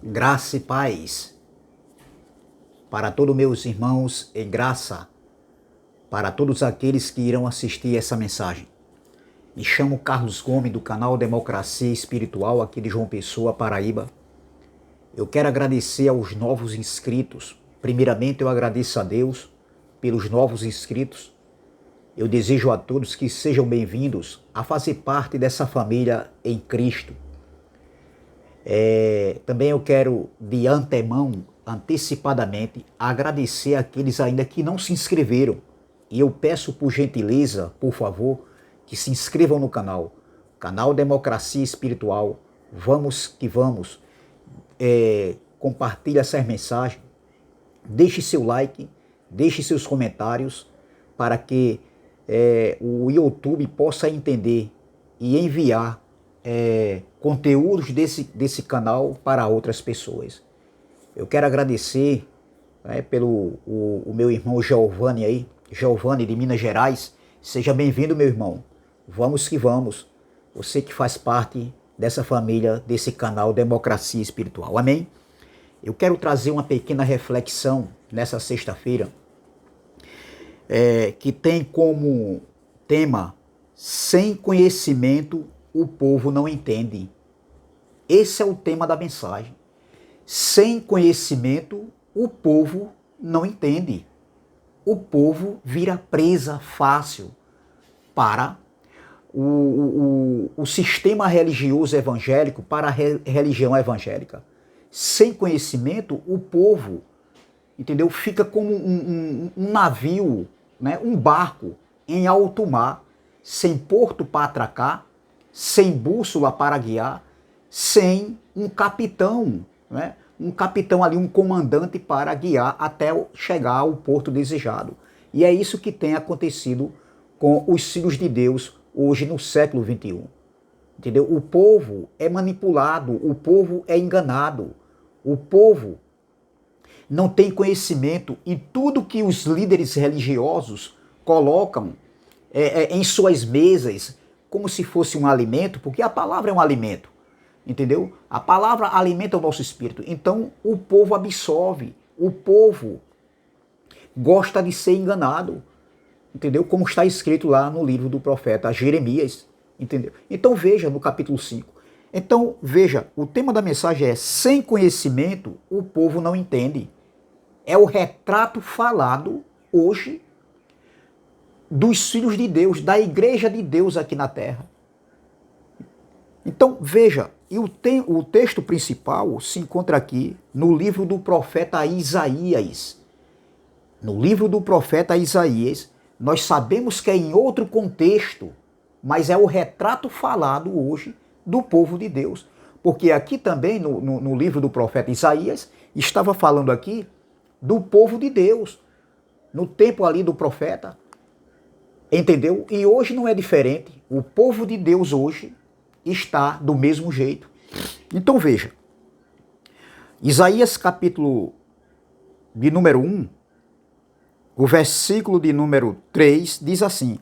Graça e paz para todos meus irmãos e graça para todos aqueles que irão assistir essa mensagem. Me chamo Carlos Gomes do canal Democracia Espiritual aqui de João Pessoa, Paraíba. Eu quero agradecer aos novos inscritos. Primeiramente eu agradeço a Deus pelos novos inscritos. Eu desejo a todos que sejam bem-vindos a fazer parte dessa família em Cristo. Também eu quero de antemão, antecipadamente, agradecer àqueles ainda que não se inscreveram. E eu peço por gentileza, por favor, que se inscrevam no canal Democracia Espiritual. Vamos que vamos. Compartilhe essa mensagem. Deixe seu like, deixe seus comentários para que o YouTube possa entender e enviar conteúdos desse canal para outras pessoas. Eu quero agradecer pelo o meu irmão Giovanni aí, Giovanni de Minas Gerais. Seja bem-vindo, meu irmão. Vamos que vamos. Você que faz parte dessa família, desse canal Democracia Espiritual. Amém? Eu quero trazer uma pequena reflexão nessa sexta-feira que tem como tema: sem conhecimento o povo não entende. Esse é o tema da mensagem. Sem conhecimento o povo não entende. O povo vira presa fácil para o sistema religioso evangélico, para a religião evangélica. Sem conhecimento o povo, entendeu? Fica como um navio, né? Um barco em alto mar, sem porto para atracar, sem bússola para guiar, sem um capitão, né? Um capitão ali, um comandante para guiar até chegar ao porto desejado. E é isso que tem acontecido com os filhos de Deus hoje no século XXI. Entendeu? O povo é manipulado, o povo é enganado, o povo não tem conhecimento e tudo que os líderes religiosos colocam em suas mesas como se fosse um alimento, porque a palavra é um alimento, entendeu? A palavra alimenta o nosso espírito. Então o povo absorve, o povo gosta de ser enganado, entendeu? Como está escrito lá no livro do profeta Jeremias, entendeu? Então veja no capítulo 5. Então veja, o tema da mensagem é: sem conhecimento o povo não entende. É o retrato falado hoje dos filhos de Deus, da igreja de Deus aqui na terra. Então veja, e o texto principal se encontra aqui no livro do profeta Isaías. No livro do profeta Isaías, nós sabemos que é em outro contexto, mas é o retrato falado hoje do povo de Deus. Porque aqui também, no livro do profeta Isaías, estava falando aqui do povo de Deus, no tempo ali do profeta, entendeu? E hoje não é diferente. O povo de Deus hoje está do mesmo jeito. Então veja, Isaías capítulo de número 1, o versículo de número 3 diz assim,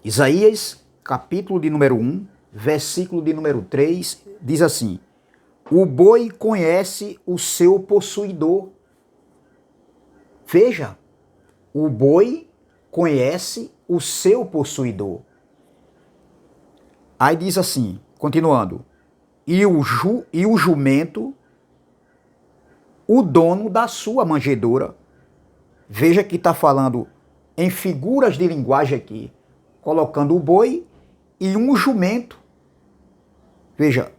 Isaías capítulo de número 1, versículo de número 3 diz assim: o boi conhece o seu possuidor. Veja, o boi conhece o seu possuidor. Aí diz assim, continuando, e o jumento, o dono da sua manjedoura. Veja que está falando em figuras de linguagem aqui, colocando o boi e um jumento. Veja,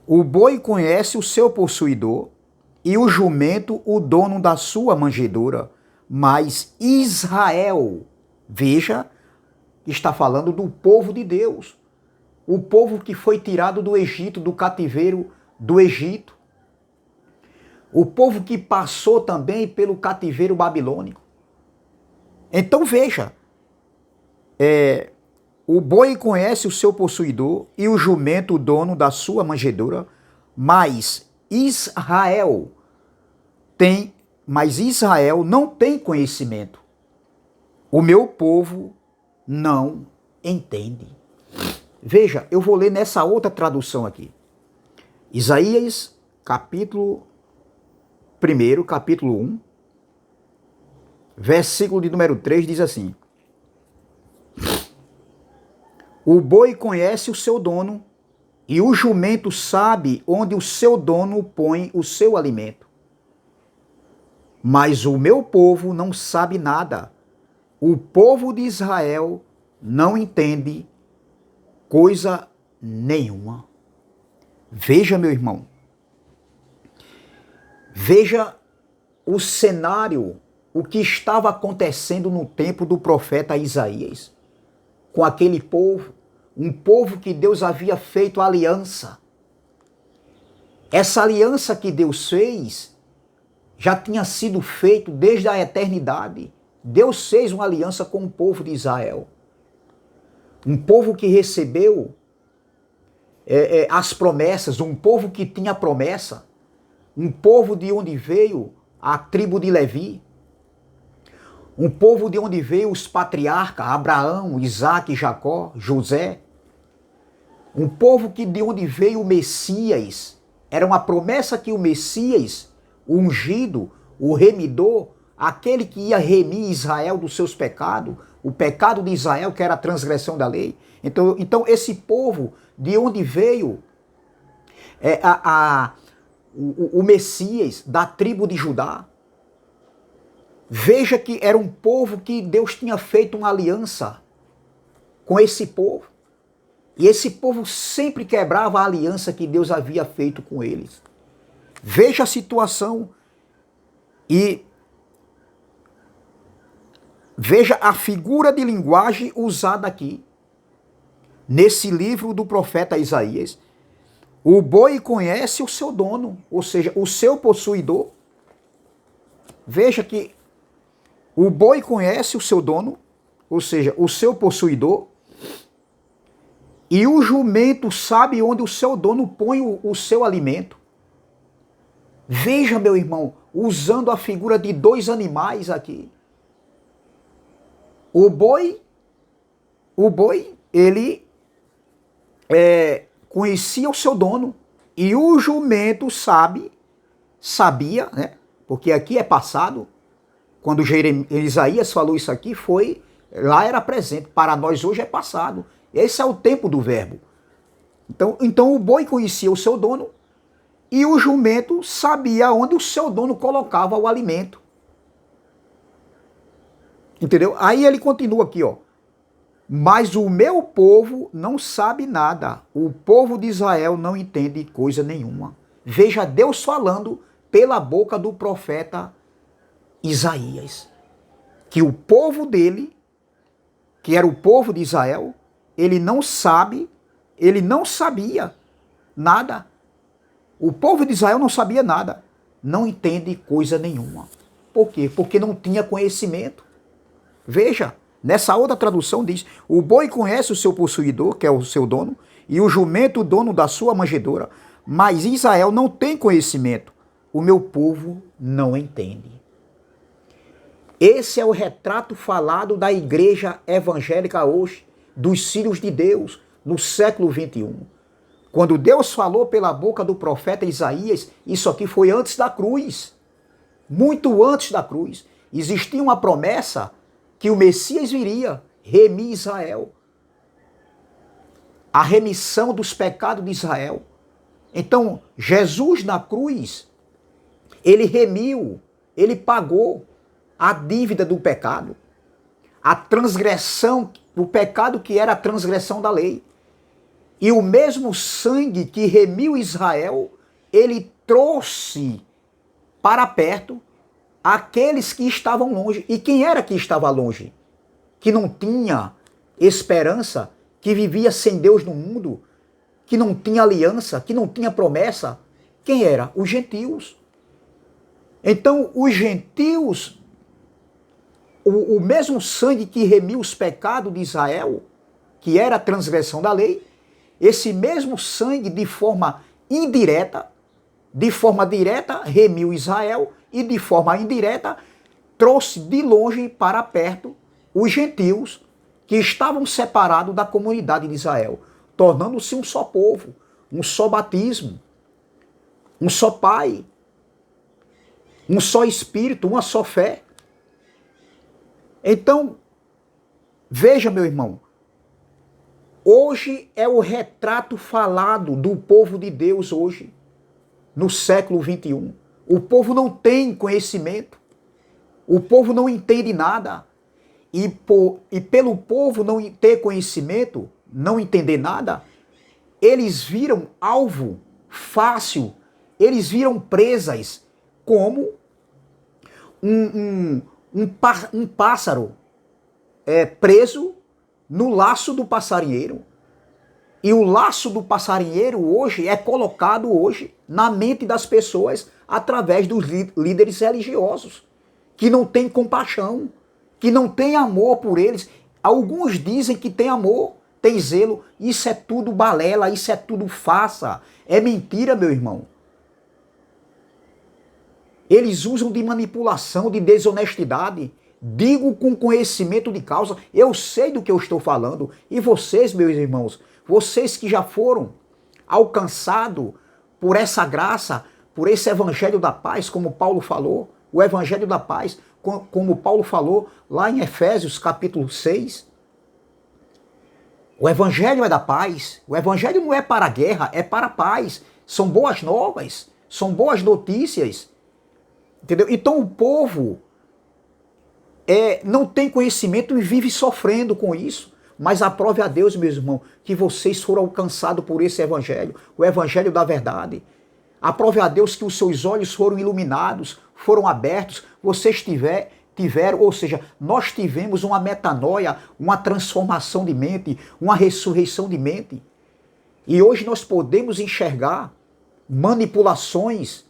o boi conhece o seu possuidor e o jumento o dono da sua manjedoura, mas Israel, veja, está falando do povo de Deus, o povo que foi tirado do Egito, do cativeiro do Egito, o povo que passou também pelo cativeiro babilônico. Então veja, o boi conhece o seu possuidor e o jumento o dono da sua manjedoura, mas Israel não tem conhecimento. O meu povo não entende. Veja, eu vou ler nessa outra tradução aqui. Isaías, capítulo 1, capítulo 1, versículo de número 3 diz assim: o boi conhece o seu dono, e o jumento sabe onde o seu dono põe o seu alimento. Mas o meu povo não sabe nada. O povo de Israel não entende coisa nenhuma. Veja, meu irmão, veja o cenário, o que estava acontecendo no tempo do profeta Isaías, com aquele povo, um povo que Deus havia feito aliança. Essa aliança que Deus fez já tinha sido feito desde a eternidade. Deus fez uma aliança com o povo de Israel. Um povo que recebeu as promessas, um povo que tinha promessa, um povo de onde veio a tribo de Levi, um povo de onde veio os patriarcas, Abraão, Isaac, Jacó, José, um povo que de onde veio o Messias. Era uma promessa que o Messias, o ungido, o remidor, aquele que ia remir Israel dos seus pecados, o pecado de Israel, que era a transgressão da lei. Então esse povo, de onde veio o Messias, da tribo de Judá, veja que era um povo que Deus tinha feito uma aliança com esse povo. E esse povo sempre quebrava a aliança que Deus havia feito com eles. Veja a situação e veja a figura de linguagem usada aqui, nesse livro do profeta Isaías. O boi conhece o seu dono, ou seja, o seu possuidor. Veja que o boi conhece o seu dono, ou seja, o seu possuidor. E o jumento sabe onde o seu dono põe o seu alimento. Veja, meu irmão, usando a figura de dois animais aqui. O boi, ele conhecia o seu dono, e o jumento sabia, né? Porque aqui é passado, quando Isaías falou isso aqui, lá era presente, para nós hoje é passado. Esse é o tempo do verbo. Então o boi conhecia o seu dono, e o jumento sabia onde o seu dono colocava o alimento. Entendeu? Aí ele continua aqui, ó. Mas o meu povo não sabe nada. O povo de Israel não entende coisa nenhuma. Veja Deus falando pela boca do profeta Isaías, que o povo dele, que era o povo de Israel, ele não sabia nada. O povo de Israel não sabia nada. Não entende coisa nenhuma. Por quê? Porque não tinha conhecimento. Veja, nessa outra tradução diz: o boi conhece o seu possuidor, que é o seu dono, e o jumento o dono da sua manjedoura, mas Israel não tem conhecimento. O meu povo não entende. Esse é o retrato falado da igreja evangélica hoje, dos filhos de Deus, no século XXI. Quando Deus falou pela boca do profeta Isaías, isso aqui foi antes da cruz. Muito antes da cruz. Existia uma promessa que o Messias viria remir Israel. A remissão dos pecados de Israel. Então, Jesus na cruz, ele remiu, ele pagou a dívida do pecado, a transgressão, o pecado que era a transgressão da lei. E o mesmo sangue que remiu Israel, ele trouxe para perto aqueles que estavam longe. E quem era que estava longe? Que não tinha esperança, que vivia sem Deus no mundo, que não tinha aliança, que não tinha promessa. Quem era? Os gentios. Então, os gentios, o mesmo sangue que remiu os pecados de Israel, que era a transgressão da lei, esse mesmo sangue de forma direta remiu Israel, e de forma indireta trouxe de longe para perto os gentios que estavam separados da comunidade de Israel, tornando-se um só povo, um só batismo. um só Pai, um só Espírito, uma só fé. Então, veja, meu irmão, hoje é o retrato falado do povo de Deus hoje, no século 21. O povo não tem conhecimento, o povo não entende nada. E pelo povo não ter conhecimento, não entender nada, eles viram alvo fácil, eles viram presas como um pássaro preso no laço do passarinheiro. E o laço do passarinheiro hoje é colocado hoje na mente das pessoas através dos líderes religiosos, que não têm compaixão, que não têm amor por eles. Alguns dizem que tem amor, tem zelo. Isso é tudo balela, isso é tudo farsa. É mentira, meu irmão. Eles usam de manipulação, de desonestidade. Digo com conhecimento de causa. Eu sei do que eu estou falando. E vocês, meus irmãos, vocês que já foram alcançados por essa graça, por esse evangelho da paz, como Paulo falou, o evangelho da paz, como Paulo falou lá em Efésios capítulo 6. O evangelho é da paz. O evangelho não é para a guerra, é para a paz. São boas novas, são boas notícias. Entendeu? Então o povo não tem conhecimento e vive sofrendo com isso. Mas aprove a Deus, meus irmãos, que vocês foram alcançados por esse evangelho, o evangelho da verdade. Aprove a Deus que os seus olhos foram iluminados, foram abertos, vocês tiveram, ou seja, nós tivemos uma metanoia, uma transformação de mente, uma ressurreição de mente. E hoje nós podemos enxergar manipulações,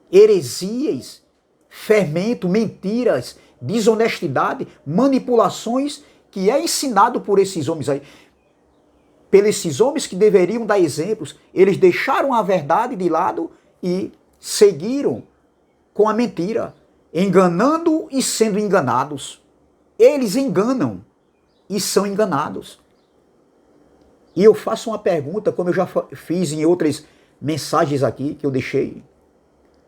heresias, fermento, mentiras, desonestidade, manipulações que é ensinado por esses homens aí. Pelos esses homens que deveriam dar exemplos, eles deixaram a verdade de lado e seguiram com a mentira, enganando e sendo enganados. Eles enganam e são enganados. E eu faço uma pergunta, como eu já fiz em outras mensagens aqui que eu deixei.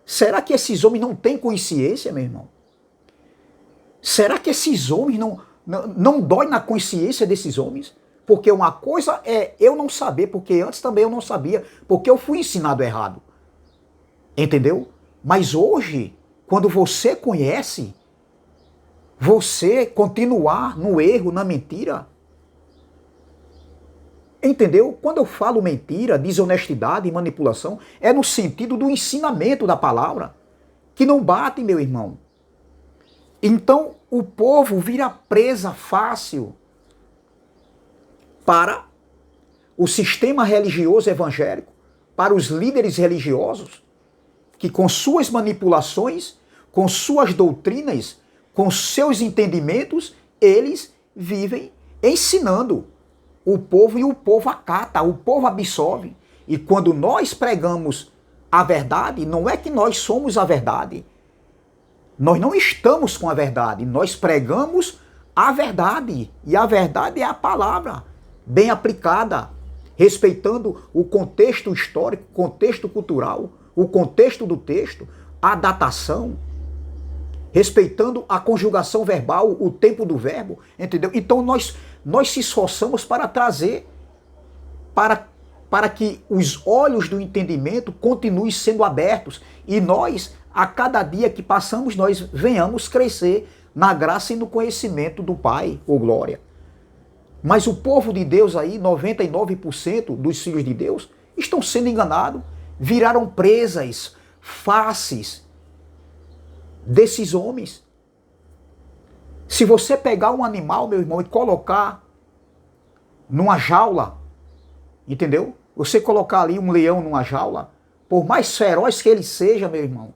Será que esses homens não têm consciência, meu irmão? Será que esses homens não dói na consciência desses homens? Porque uma coisa é eu não saber, porque antes também eu não sabia, porque eu fui ensinado errado. Entendeu? Mas hoje, quando você conhece, você continuar no erro, na mentira. Entendeu? Quando eu falo mentira, desonestidade e manipulação, é no sentido do ensinamento da palavra, que não bate, meu irmão. Então, o povo vira presa fácil para o sistema religioso evangélico, para os líderes religiosos, que com suas manipulações, com suas doutrinas, com seus entendimentos, eles vivem ensinando o povo e o povo acata, o povo absorve. E quando nós pregamos a verdade, não é que nós somos a verdade. Nós não estamos com a verdade, nós pregamos a verdade. E a verdade é a palavra, bem aplicada, respeitando o contexto histórico, o contexto cultural, o contexto do texto, a datação, respeitando a conjugação verbal, o tempo do verbo, entendeu? Então nós se esforçamos para trazer, para que os olhos do entendimento continuem sendo abertos e nós, a cada dia que passamos, nós venhamos crescer na graça e no conhecimento do Pai, ou glória. Mas o povo de Deus aí, 99% dos filhos de Deus, estão sendo enganados, viraram presas fáceis desses homens. Se você pegar um animal, meu irmão, e colocar numa jaula, entendeu? Você colocar ali um leão numa jaula, por mais feroz que ele seja, meu irmão,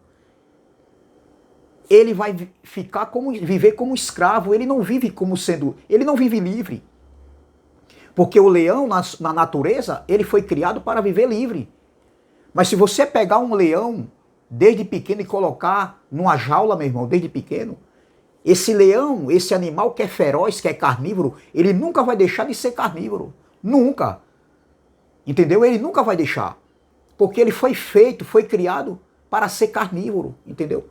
ele vai viver como escravo, ele não vive ele não vive livre. Porque o leão, na natureza, ele foi criado para viver livre. Mas se você pegar um leão desde pequeno e colocar numa jaula, meu irmão, desde pequeno, esse leão, esse animal que é feroz, que é carnívoro, ele nunca vai deixar de ser carnívoro. Nunca. Entendeu? Ele nunca vai deixar. Porque ele foi feito, foi criado para ser carnívoro, entendeu?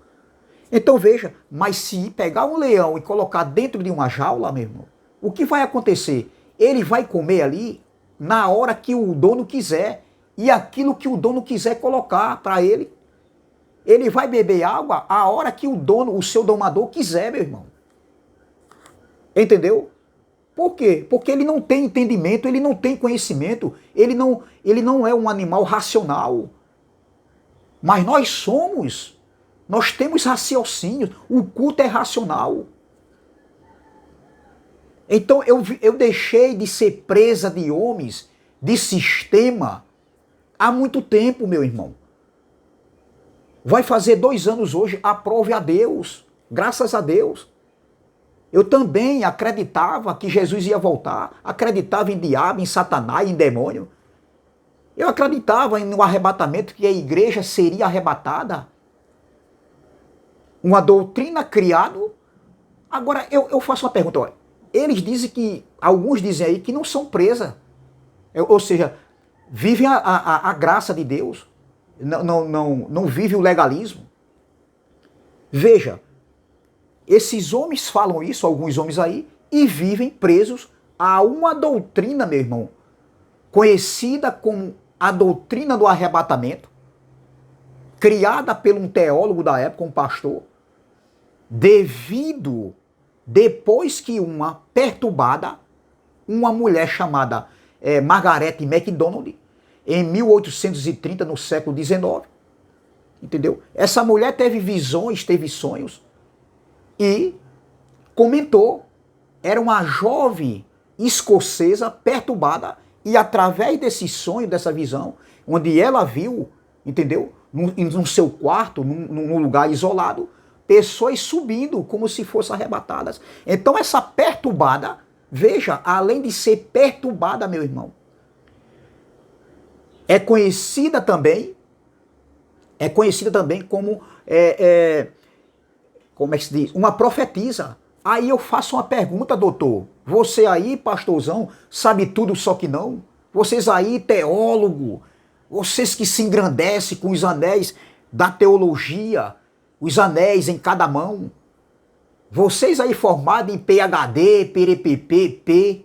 Então veja, mas se pegar um leão e colocar dentro de uma jaula, meu irmão, o que vai acontecer? Ele vai comer ali na hora que o dono quiser e aquilo que o dono quiser colocar para ele. Ele vai beber água a hora que o dono, o seu domador quiser, meu irmão. Entendeu? Por quê? Porque ele não tem entendimento, ele não tem conhecimento, ele não é um animal racional. Mas nós somos. Nós temos raciocínio. O culto é racional. Então eu deixei de ser presa de homens, de sistema, há muito tempo, meu irmão. Vai fazer 2 anos hoje, aprove a Deus. Graças a Deus. Eu também acreditava que Jesus ia voltar, acreditava em diabo, em Satanás, em demônio. Eu acreditava no arrebatamento, que a igreja seria arrebatada. Uma doutrina criada. Agora, eu faço uma pergunta. Olha, eles dizem que, alguns dizem aí que não são presas. Ou seja, vivem a graça de Deus. Não vivem o legalismo. Veja, esses homens falam isso, alguns homens aí, e vivem presos a uma doutrina, meu irmão, conhecida como a doutrina do arrebatamento, criada por um teólogo da época, um pastor, depois que uma perturbada, uma mulher chamada Margaret MacDonald, em 1830, no século XIX, entendeu? Essa mulher teve visões, teve sonhos, e comentou, era uma jovem escocesa perturbada, e através desse sonho, dessa visão, onde ela viu, entendeu? No seu quarto, num lugar isolado, pessoas subindo como se fossem arrebatadas. Então essa perturbada, veja, além de ser perturbada, meu irmão, é conhecida também como como é que se diz? Uma profetisa. Aí eu faço uma pergunta, doutor. Você aí, pastorzão, sabe tudo só que não? Vocês aí, teólogo, vocês que se engrandecem com os anéis da teologia, os anéis em cada mão. Vocês aí formados em PhD, PRPP,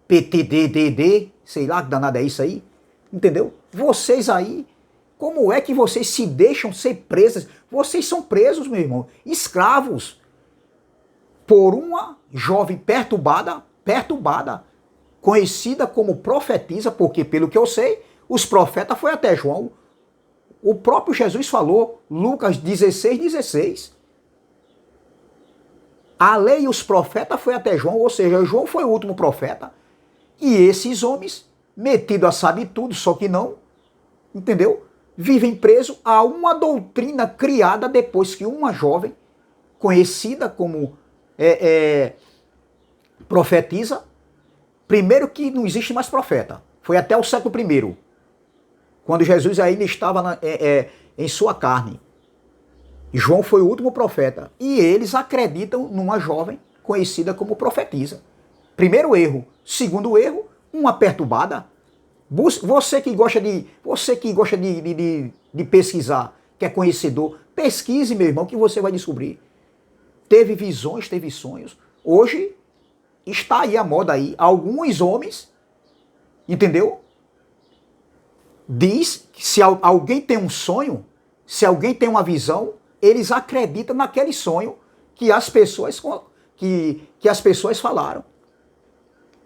PTDDD, sei lá que danada é isso aí. Entendeu? Vocês aí, como é que vocês se deixam ser presos? Vocês são presos, meu irmão, escravos, por uma jovem perturbada, conhecida como profetisa, porque pelo que eu sei, os profetas foi até João. O próprio Jesus falou, Lucas 16:16. A lei e os profetas foi até João, ou seja, João foi o último profeta. E esses homens, metidos a saber tudo, só que não, entendeu? Vivem presos a uma doutrina criada depois que uma jovem, conhecida como profetisa, primeiro que não existe mais profeta, foi até o século I, quando Jesus ainda estava em sua carne. João foi o último profeta, e eles acreditam numa jovem conhecida como profetisa. Primeiro erro. Segundo erro, uma perturbada. Você que gosta de pesquisar, que é conhecedor, pesquise, meu irmão, que você vai descobrir. Teve visões, teve sonhos. Hoje está aí a moda aí. Alguns homens, entendeu? Diz que se alguém tem um sonho, se alguém tem uma visão, eles acreditam naquele sonho que as pessoas falaram.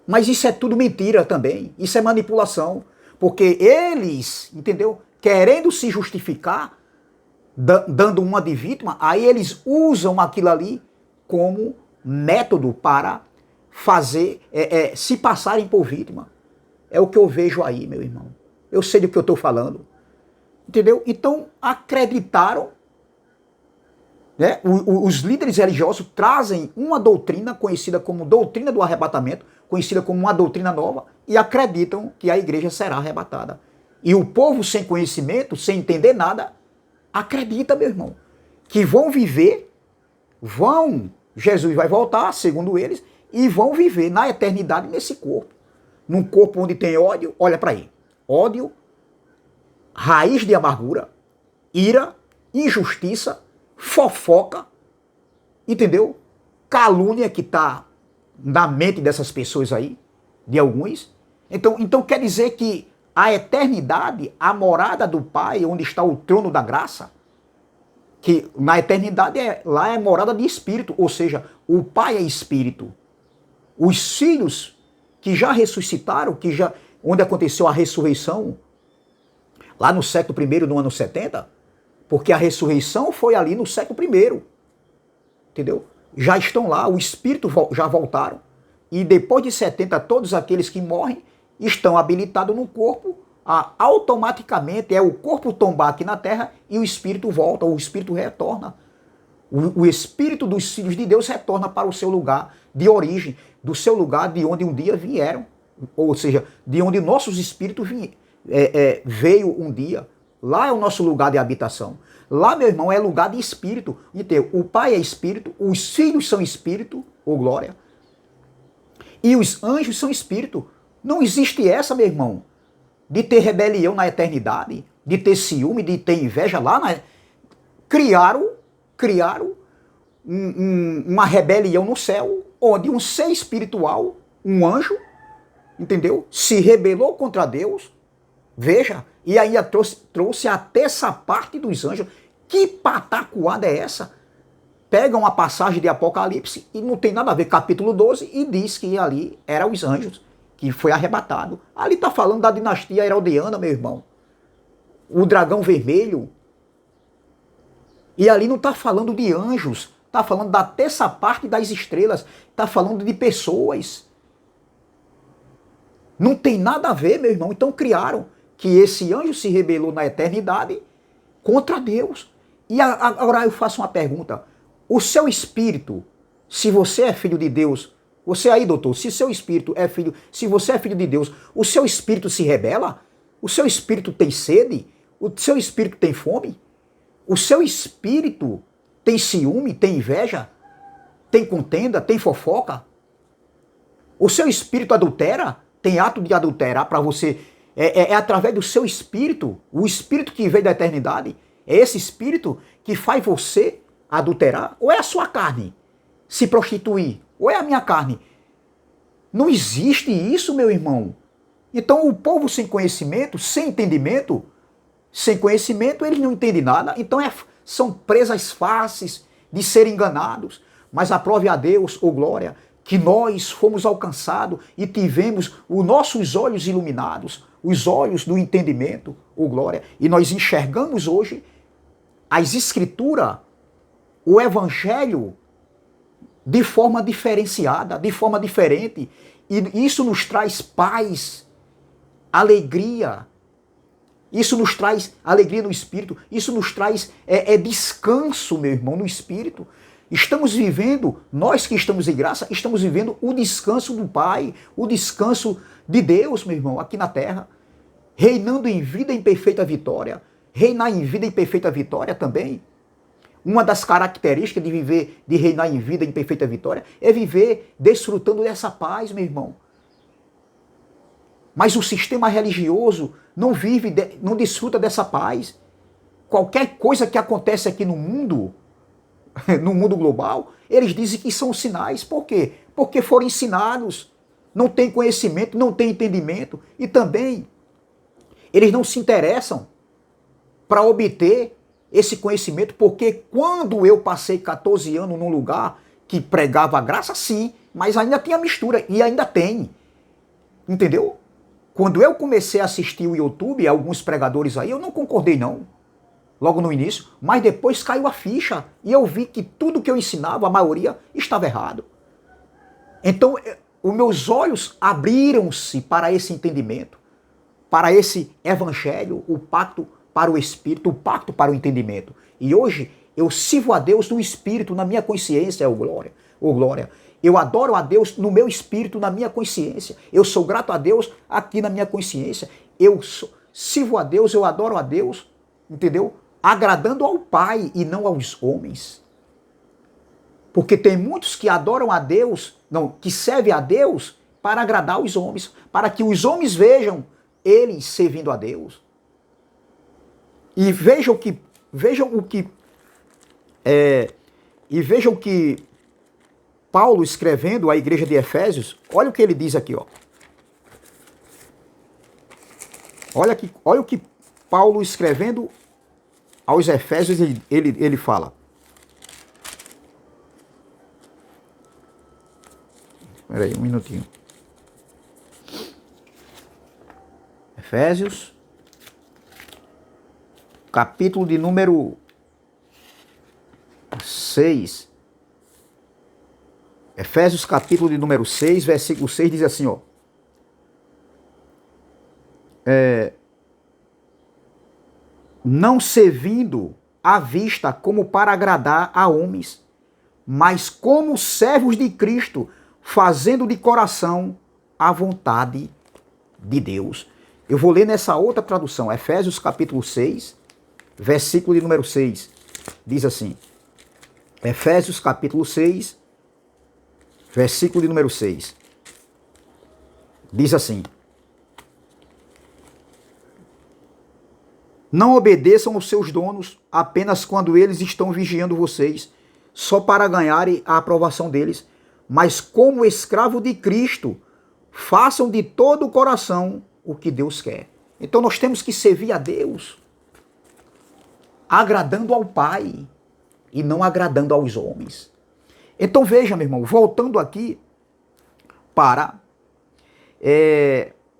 Mas isso é tudo mentira também. Isso é manipulação. Porque eles, entendeu? Querendo se justificar, dando uma de vítima, aí eles usam aquilo ali como método para fazer, se passarem por vítima. É o que eu vejo aí, meu irmão. Eu sei do que eu estou falando. Entendeu? Então, acreditaram, né? Os líderes religiosos trazem uma doutrina conhecida como doutrina do arrebatamento, conhecida como uma doutrina nova, e acreditam que a igreja será arrebatada. E o povo sem conhecimento, sem entender nada, acredita, meu irmão, que vão viver, Jesus vai voltar, segundo eles, e vão viver na eternidade nesse corpo. Num corpo onde tem ódio, olha para aí, ódio, raiz de amargura, ira, injustiça, fofoca, entendeu? Calúnia que está na mente dessas pessoas aí, de alguns. Então quer dizer que a eternidade, a morada do Pai, onde está o trono da graça, que na eternidade lá é morada de espírito, ou seja, o Pai é espírito. Os filhos que já ressuscitaram, onde aconteceu a ressurreição, lá no século I, no ano 70, porque a ressurreição foi ali no século I, entendeu? Já estão lá, o espírito já voltaram, e depois de 70, todos aqueles que morrem estão habilitados no corpo, automaticamente é o corpo tombar aqui na terra e o espírito volta, o espírito retorna. O espírito dos filhos de Deus retorna para o seu lugar de origem, do seu lugar de onde um dia vieram, ou seja, de onde nossos espíritos veio um dia. Lá é o nosso lugar de habitação. Lá, meu irmão, é lugar de espírito. Então, o Pai é espírito, os filhos são espírito, ou glória, e os anjos são espírito. Não existe essa, meu irmão, de ter rebelião na eternidade, de ter ciúme, de ter inveja lá. Criaram uma rebelião no céu, onde um ser espiritual, um anjo, entendeu? Se rebelou contra Deus, veja, e aí trouxe a terça parte dos anjos. Que patacoada é essa? Pega uma passagem de Apocalipse e não tem nada a ver, capítulo 12, e diz que ali eram os anjos, que foi arrebatado. Ali está falando da dinastia herodiana, meu irmão. O dragão vermelho. E ali não está falando de anjos, está falando da terça parte das estrelas, está falando de pessoas. Não tem nada a ver, meu irmão. Então criaram que esse anjo se rebelou na eternidade contra Deus. E agora eu faço uma pergunta. O seu espírito, se você é filho de Deus, você aí, doutor, se seu espírito é filho, se você é filho de Deus, o seu espírito se rebela? O seu espírito tem sede? O seu espírito tem fome? O seu espírito tem ciúme, tem inveja, tem contenda, tem fofoca? O seu espírito adultera? Tem ato de adulterar para você? É através do seu espírito, o espírito que veio da eternidade, é esse espírito que faz você adulterar? Ou é a sua carne se prostituir? Ou é a minha carne? Não existe isso, meu irmão. Então o povo sem conhecimento, sem entendimento, sem conhecimento, eles não entendem nada. Então são presas fáceis de serem enganados. Mas aprove a Deus, ô glória, que nós fomos alcançados e tivemos os nossos olhos iluminados, os olhos do entendimento, ô glória. E nós enxergamos hoje as escrituras, o evangelho, de forma diferenciada, de forma diferente. E isso nos traz paz, alegria. Isso nos traz alegria no espírito. Isso nos traz descanso, meu irmão, no espírito. Estamos vivendo, nós que estamos em graça, estamos vivendo o descanso do Pai, o descanso de Deus, meu irmão, aqui na terra. Reinando em vida em perfeita vitória. Reinar em vida em perfeita vitória também. Uma das características de viver, de reinar em vida em perfeita vitória, é viver desfrutando dessa paz, meu irmão. Mas o sistema religioso não vive, não desfruta dessa paz. Qualquer coisa que acontece aqui no mundo global, eles dizem que são sinais. Por quê? Porque foram ensinados, não têm conhecimento, não têm entendimento, e também eles não se interessam para obter esse conhecimento, porque quando eu passei 14 anos num lugar que pregava a graça, sim, mas ainda tinha mistura, e ainda tem, entendeu? Quando eu comecei a assistir o YouTube, alguns pregadores aí, eu não concordei não, logo no início, mas depois caiu a ficha, e eu vi que tudo que eu ensinava, a maioria, estava errado. Então, os meus olhos abriram-se para esse entendimento, para esse evangelho, o pacto para o espírito, o pacto para o entendimento. E hoje eu sirvo a Deus no espírito, na minha consciência, ô glória, ô glória. Eu adoro a Deus no meu espírito, na minha consciência. Eu sou grato a Deus aqui na minha consciência. Sirvo a Deus, eu adoro a Deus, entendeu? Agradando ao Pai e não aos homens. Porque tem muitos que adoram a Deus, não, que servem a Deus para agradar os homens, para que os homens vejam eles servindo a Deus. E veja o que Paulo escrevendo à igreja de Efésios, olha o que ele diz aqui, ó. Olha o que Paulo escrevendo aos Efésios, ele fala. Espera aí, um minutinho. Efésios, capítulo de número 6. Efésios, capítulo de número 6, versículo 6, diz assim, ó. Não servindo à vista como para agradar a homens, mas como servos de Cristo, fazendo de coração a vontade de Deus. Eu vou ler nessa outra tradução, Efésios capítulo 6, versículo de número 6. Diz assim, Efésios capítulo 6, versículo de número 6. Diz assim: não obedeçam aos seus donos apenas quando eles estão vigiando vocês, só para ganharem a aprovação deles, mas como escravo de Cristo, façam de todo o coração o que Deus quer. Então nós temos que servir a Deus, agradando ao Pai e não agradando aos homens. Então veja, meu irmão, voltando aqui para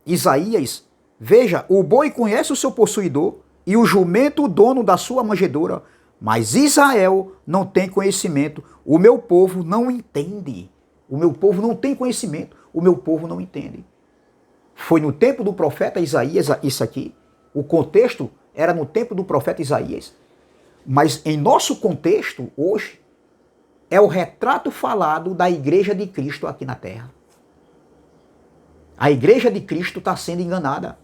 Isaías, veja, o boi conhece o seu possuidor e o jumento o dono da sua manjedoura, mas Israel não tem conhecimento, o meu povo não entende. O meu povo não tem conhecimento, o meu povo não entende. Foi no tempo do profeta Isaías isso aqui, o contexto era no tempo do profeta Isaías, mas em nosso contexto hoje é o retrato falado da igreja de Cristo aqui na terra. A igreja de Cristo está sendo enganada,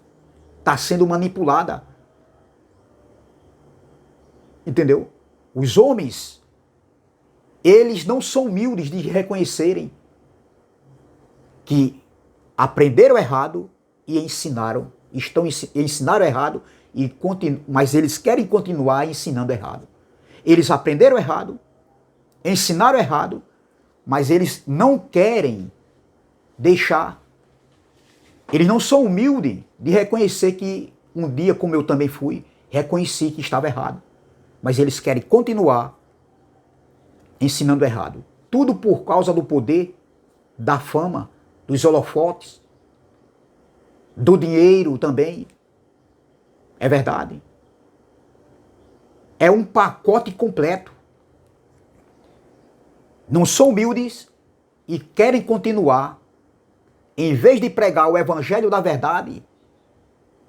está sendo manipulada. Entendeu? Os homens, eles não são humildes de reconhecerem que aprenderam errado e ensinaram errado, mas eles querem continuar ensinando errado. Eles aprenderam errado, ensinaram errado, mas eles não querem deixar. Eles não são humildes de reconhecer que um dia, como eu também fui, reconheci que estava errado. Mas eles querem continuar ensinando errado. Tudo por causa do poder, da fama, dos holofotes, do dinheiro também. É verdade. É um pacote completo. Não são humildes e querem continuar, em vez de pregar o evangelho da verdade,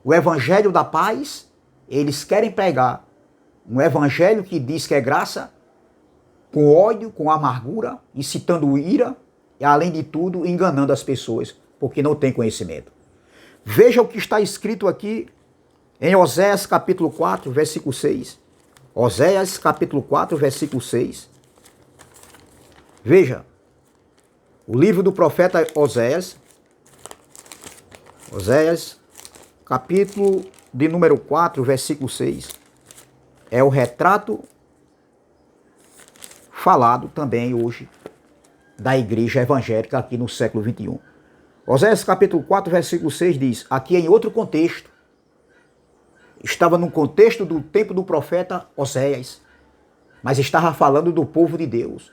o evangelho da paz, eles querem pregar um evangelho que diz que é graça, com ódio, com amargura, incitando ira e, além de tudo, enganando as pessoas, porque não tem conhecimento. Veja o que está escrito aqui em Oséias capítulo 4, versículo 6. Oséias capítulo 4, versículo 6. Veja, o livro do profeta Oséias, capítulo de número 4, versículo 6. É o retrato falado também hoje da igreja evangélica aqui no século 21. Oséias capítulo 4, versículo 6 diz, aqui em outro contexto, estava no contexto do tempo do profeta Oséias, mas estava falando do povo de Deus.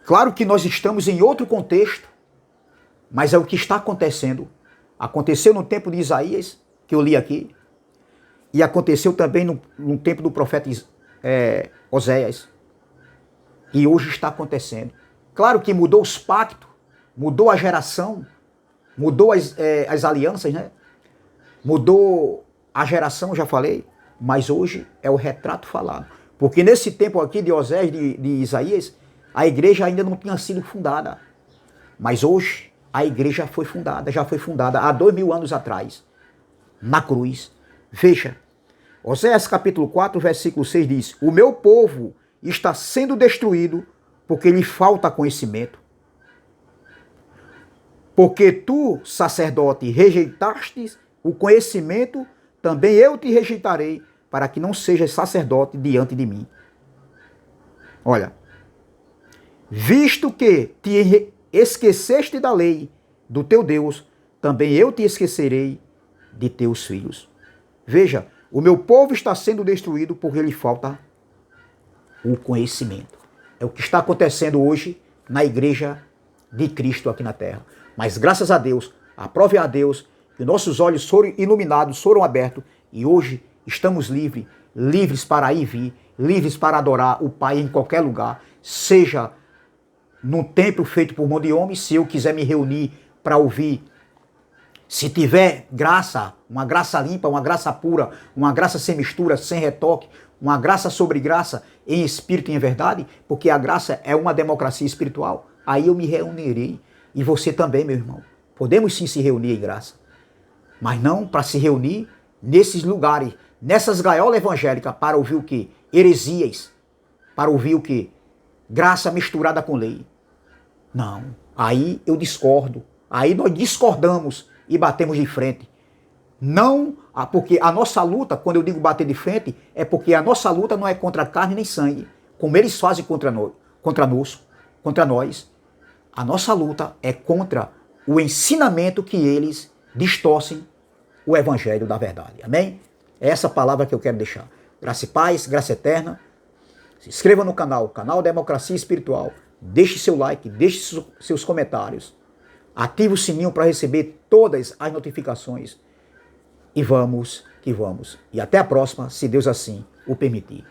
Claro que nós estamos em outro contexto, mas é o que está acontecendo. Aconteceu no tempo de Isaías, que eu li aqui, e aconteceu também no tempo do profeta Oséias. E hoje está acontecendo. Claro que mudou os pactos, mudou a geração, mudou as alianças, né? Mudou a geração, já falei, mas hoje é o retrato falado. Porque nesse tempo aqui de Oséias, de Isaías, a igreja ainda não tinha sido fundada. Mas hoje a igreja foi fundada, já foi fundada há 2000 anos atrás, na cruz. Veja, Oséias capítulo 4, versículo 6 diz, o meu povo está sendo destruído porque lhe falta conhecimento. Porque tu, sacerdote, rejeitaste o conhecimento, também eu te rejeitarei, para que não sejas sacerdote diante de mim. Olha, visto que te esqueceste da lei do teu Deus, também eu te esquecerei de teus filhos. Veja, o meu povo está sendo destruído porque lhe falta o conhecimento. É o que está acontecendo hoje na igreja de Cristo aqui na terra. Mas graças a Deus, aprove a Deus, que nossos olhos foram iluminados, foram abertos, e hoje estamos livres para ir e vir, livres para adorar o Pai em qualquer lugar, seja num templo feito por mão de homem, se eu quiser me reunir para ouvir, se tiver graça, uma graça limpa, uma graça pura, uma graça sem mistura, sem retoque, uma graça sobre graça, em espírito e em verdade, porque a graça é uma democracia espiritual, aí eu me reunirei. E você também, meu irmão. Podemos sim se reunir em graça, mas não para se reunir nesses lugares, nessas gaiolas evangélicas, para ouvir o quê? Heresias, para ouvir o quê? Graça misturada com lei. Não, aí eu discordo, aí nós discordamos e batemos de frente. Não, porque a nossa luta, quando eu digo bater de frente, é porque a nossa luta não é contra carne nem sangue, como eles fazem contra nós. A nossa luta é contra o ensinamento que eles distorcem o evangelho da verdade. Amém? É essa palavra que eu quero deixar. Graça e paz, graça eterna. Se inscreva no canal Democracia Espiritual. Deixe seu like, deixe seus comentários. Ative o sininho para receber todas as notificações. E vamos que vamos. E até a próxima, se Deus assim o permitir.